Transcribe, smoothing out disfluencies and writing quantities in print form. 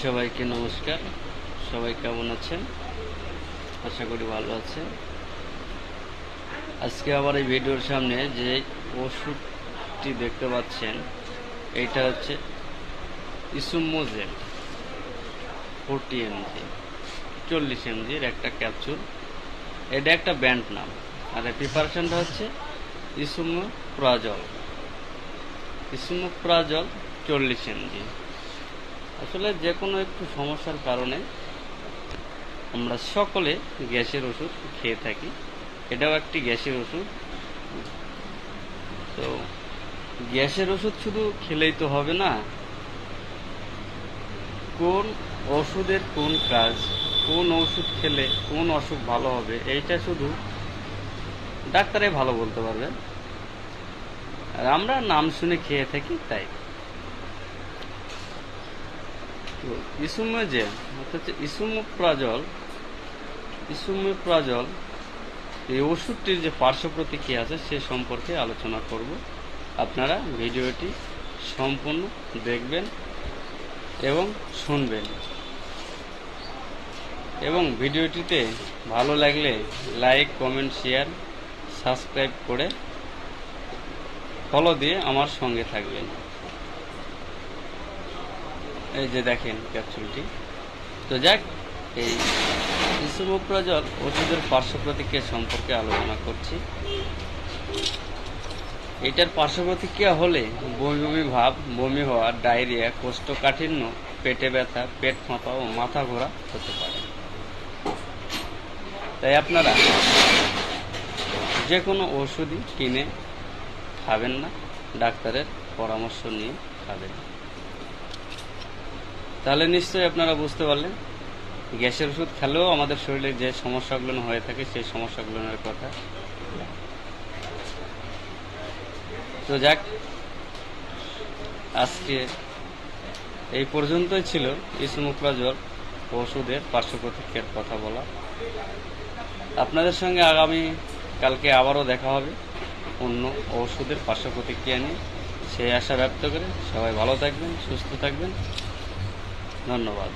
সবাইকে নমস্কার। সবাই কেমন আছেন? আশা করি ভালো আছেন। আজকে আবার এই ভিডিওর সামনে যে ওষুধটি দেখতে পাচ্ছেন, এইটা হচ্ছে ইসুমোজেল 40 mg, 40 mg একটা ক্যাপসুল। এটা একটা ব্র্যান্ড নাম, আর এই প্রিপারেশনটা হচ্ছে ইসুমোপ্রাজল। ইসুমোপ্রাজল 40 mg। আসলে যে কোনো একটু সমস্যার কারণে আমরা সকলে গ্যাসের ওষুধ খেয়ে থাকি। এটাও একটি গ্যাসের ওষুধ। তো গ্যাসের ওষুধ শুধু খেলেই তো হবে না, কোন ওষুধের কোন কাজ, কোন ওষুধ খেলে কোন অসুখ ভালো হবে, এইটা শুধু ডাক্তারে ভালো বলতে পারবে। আর আমরা নাম শুনে খেয়ে থাকি তাই। তো ইসুমোজেল অর্থাৎ ইসুমোপ্রাজল এই ওষুধটির যে পার্শ্ব প্রতিক্রিয়া আছে সে সম্পর্কে আলোচনা করব। আপনারা ভিডিওটি সম্পূর্ণ দেখবেন এবং শুনবেন, এবং ভিডিওটিতে ভালো লাগলে লাইক, কমেন্ট, শেয়ার, সাবস্ক্রাইব করে ফলো দিয়ে আমার সঙ্গে থাকবেন। এই যে দেখেন ক্যাপসুলটি। তো যাক, এই ইসুমোপ্রাজল ওষুধের পার্শ্ব প্রতিক্রিয়া সম্পর্কে আলোচনা করছি। এটার পার্শ্ব প্রতিক্রিয়া হলে বমি বমি ভাব, বমি হওয়া, ডায়রিয়া, কোষ্ঠকাঠিন্য, পেটে ব্যথা, পেট ফাঁপা ও মাথা ঘোরা হতে পারে। তাই আপনারা যে কোনো ওষুধই কিনে খাবেন না, ডাক্তারের পরামর্শ নিয়ে খাবেন। তাহলে নিশ্চয়ই আপনারা বুঝতে পারলেন গ্যাসের ওষুধ খেলেও আমাদের শরীরে যে সমস্যাগুলো হয়ে থাকে সেই সমস্যাগুলোর কথা। তো যাক, আজকে এই পর্যন্তই ছিল ইসুমোপ্রাজল ওষুধের পার্শ্ব প্রতিক্রিয়ার কথা বলা। আপনাদের সঙ্গে আগামী কালকে আবারও দেখা হবে অন্য ওষুধের পার্শ্ব প্রতিক্রিয়া নিয়ে। সেই আশা ব্যক্ত করে সবাই ভালো থাকবেন, সুস্থ থাকবেন। ধন্যবাদ।